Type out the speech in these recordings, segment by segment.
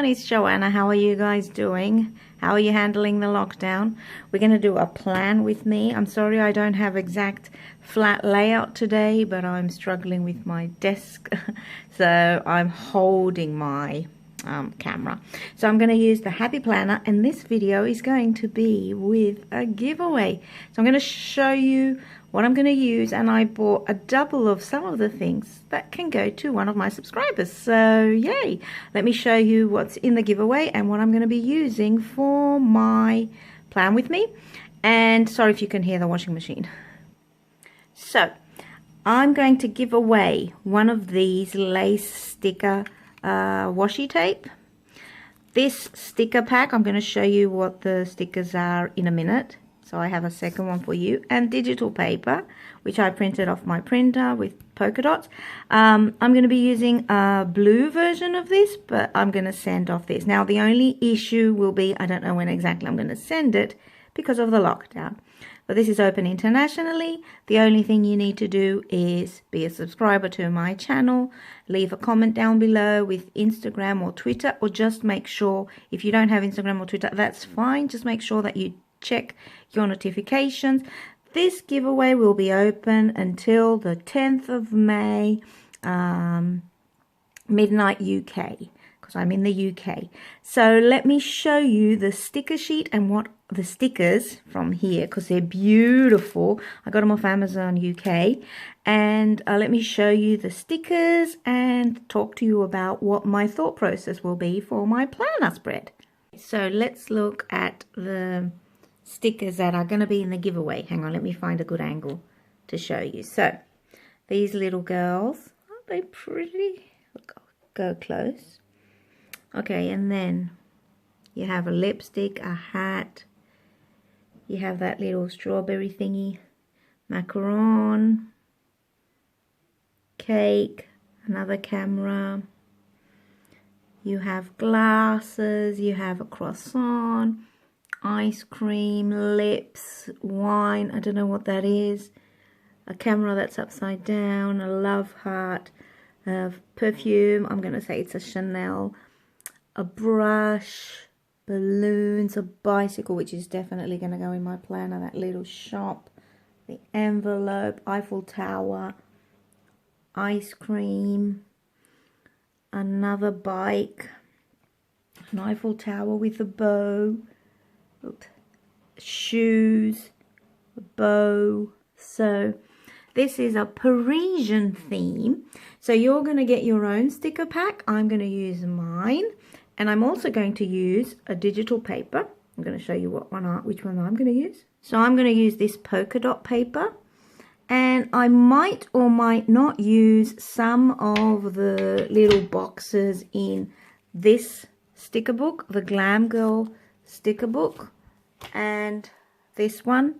It's Joanna. How are you guys doing? How are you handling the lockdown? We're going to do a plan with me. I'm sorry I don't have exact flat layout today, but I'm struggling with my desk. So I'm holding my camera. So I'm going to use the Happy Planner, and this video is going to be with a giveaway. So I'm going to show you what I'm going to use, and I bought a double of some of the things that can go to one of my subscribers. So yay! Let me show you what's in the giveaway and what I'm going to be using for my plan with me. And sorry if you can hear the washing machine. So I'm going to give away one of these lace sticker washi tape. This sticker pack, I'm going to show you what the stickers are in a minute. So I have a second one for you, and digital paper, which I printed off my printer with polka dots. I'm going to be using a blue version of this, but I'm going to send off this. Now, the only issue will be, I don't know when exactly I'm going to send it because of the lockdown. But this is open internationally. The only thing you need to do is be a subscriber to my channel, leave a comment down below with Instagram or Twitter, or just make sure, if you don't have Instagram or Twitter, that's fine. Just make sure that you check your notifications. This giveaway will be open until the 10th of May, midnight UK, because I'm in the UK. So let me show you the sticker sheet and what the stickers from here, because they're beautiful. I got them off Amazon UK. And let me show you the stickers and talk to you about what my thought process will be for my planner spread. So let's look at the stickers that are going to be in the giveaway. Hang on, let me find a good angle to show you. So these little girls, aren't they pretty? Go close. Okay, and then you have a lipstick, a hat, you have that little strawberry thingy, macaron, cake, another camera, you have glasses, you have a croissant, ice cream, lips, wine, I don't know what that is, a camera that's upside down, a love heart, perfume, I'm going to say it's a Chanel, a brush, balloons, a bicycle, which is definitely going to go in my planner, that little shop, the envelope, Eiffel Tower, ice cream, another bike, an Eiffel Tower with a bow, shoes, a bow. So this is a Parisian theme. So you're going to get your own sticker pack. I'm going to use mine, and I'm also going to use a digital paper. I'm going to show you which one I'm going to use. So I'm going to use this polka dot paper, and I might or might not use some of the little boxes in this sticker book, the Glam Girl sticker book, and this one,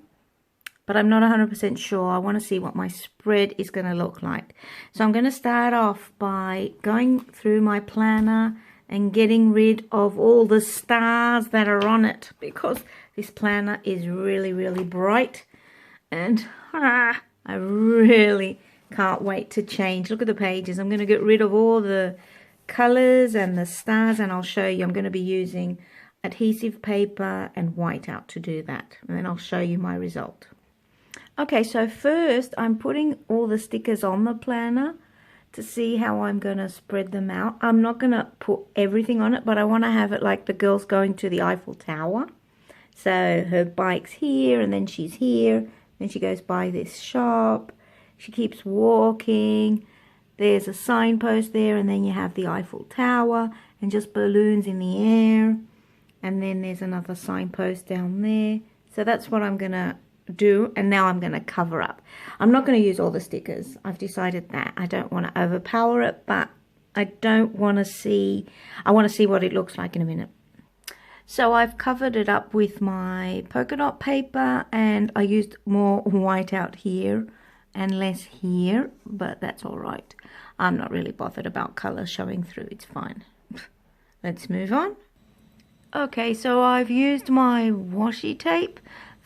but I'm not 100% sure. I want to see what my spread is going to look like. So I'm going to start off by going through my planner and getting rid of all the stars that are on it, because this planner is really, really bright, and I really can't wait to change. Look at the pages. I'm going to get rid of all the colors and the stars, and I'll show you. I'm going to be using adhesive paper and whiteout to do that, and then I'll show you my result. Okay, so first I'm putting all the stickers on the planner to see how I'm going to spread them out. I'm not going to put everything on it, but I want to have it like the girl's going to the Eiffel Tower. So her bike's here, and then she's here, then she goes by this shop, she keeps walking, there's a signpost there, and then you have the Eiffel Tower and just balloons in the air. And then there's another signpost down there. So that's what I'm going to do. And now I'm going to cover up. I'm not going to use all the stickers. I've decided that. I don't want to overpower it, but I don't want to see... I want to see what it looks like in a minute. So I've covered it up with my polka dot paper, and I used more white out here and less here, but that's all right. I'm not really bothered about colour showing through. It's fine. Let's move on. Okay, so I've used my washi tape.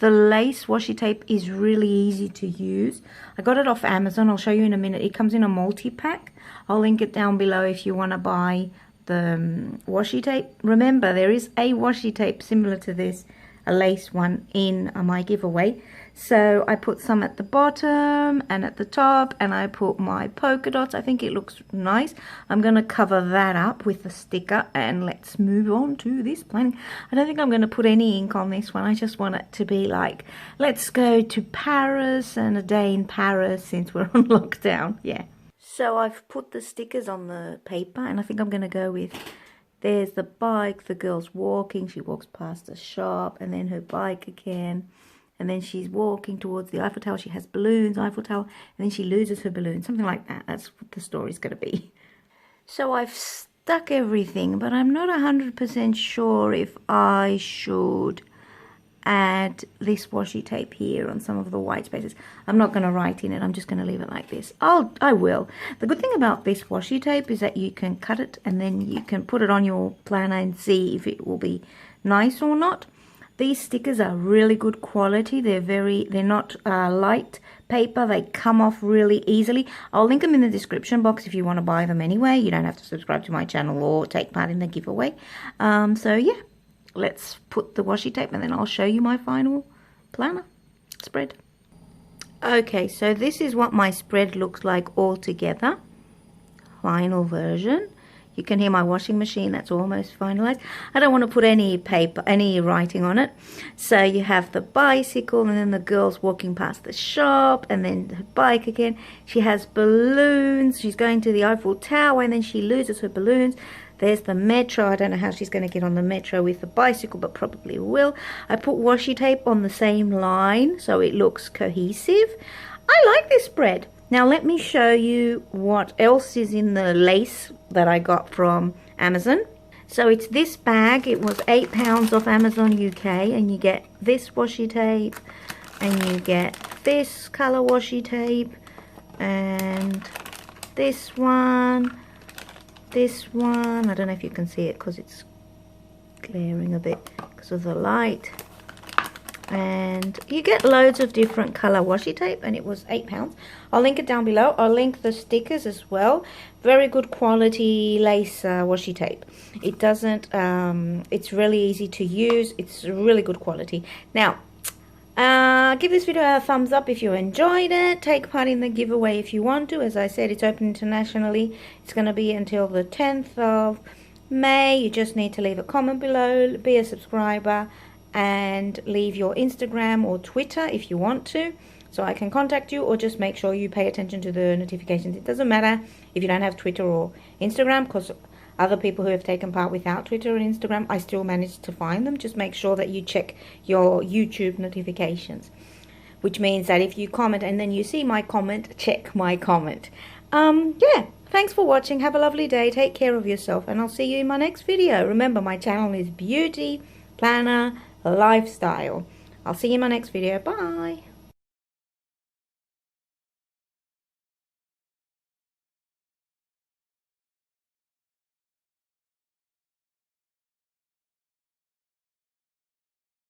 The lace washi tape is really easy to use. I got it off Amazon. I'll show you in a minute. It comes in a multi-pack. I'll link it down below if you want to buy the washi tape. Remember, there is a washi tape similar to this, a lace one, in my giveaway. So I put some at the bottom and at the top, and I put my polka dots. I think it looks nice. I'm going to cover that up with a sticker, and let's move on to this planning. I don't think I'm going to put any ink on this one. I just want it to be like, let's go to Paris and a day in Paris since we're on lockdown. Yeah. So I've put the stickers on the paper, and I think I'm going to go with, there's the bike, the girl's walking, she walks past the shop, and then her bike again. And then she's walking towards the Eiffel Tower. She has balloons, Eiffel Tower, and then she loses her balloon. Something like that. That's what the story's going to be. So I've stuck everything, but I'm not 100% sure if I should add this washi tape here on some of the white spaces. I'm not going to write in it. I'm just going to leave it like this. I will. The good thing about this washi tape is that you can cut it and then you can put it on your planner and see if it will be nice or not. These stickers are really good quality. They're not light paper. They come off really easily. I'll link them in the description box if you want to buy them anyway. You don't have to subscribe to my channel or take part in the giveaway. So yeah, let's put the washi tape and then I'll show you my final planner spread. Okay, so this is what my spread looks like all together. Final version. You can hear my washing machine, that's almost finalized. I don't want to put any paper, any writing on it. So you have the bicycle, and then the girl's walking past the shop, and then her bike again. She has balloons. She's going to the Eiffel Tower, and then she loses her balloons. There's the metro. I don't know how she's going to get on the metro with the bicycle, but probably will. I put washi tape on the same line, so it looks cohesive. I like this spread. Now let me show you what else is in the lace that I got from Amazon. So it's this bag. It was £8 off Amazon UK, and you get this washi tape, and you get this colour washi tape, and this one. I don't know if you can see it because it's glaring a bit because of the light. And you get loads of different colour washi tape, and it was £8. I'll link it down below. I'll link the stickers as well. Very good quality lace washi tape. It doesn't, it's really easy to use. It's really good quality. Now, give this video a thumbs up if you enjoyed it. Take part in the giveaway if you want to. As I said, it's open internationally. It's going to be until the 10th of May. You just need to leave a comment below, be a subscriber, and leave your Instagram or Twitter if you want to, so I can contact you, or just make sure you pay attention to the notifications. It doesn't matter if you don't have Twitter or Instagram, because other people who have taken part without Twitter and Instagram, I still managed to find them. Just make sure that you check your YouTube notifications, which means that if you comment and then you see my comment, check my comment. Yeah, thanks for watching. Have a lovely day. Take care of yourself, and I'll see you in my next video. Remember, my channel is Beauty Planner Lifestyle. I'll see you in my next video. Bye.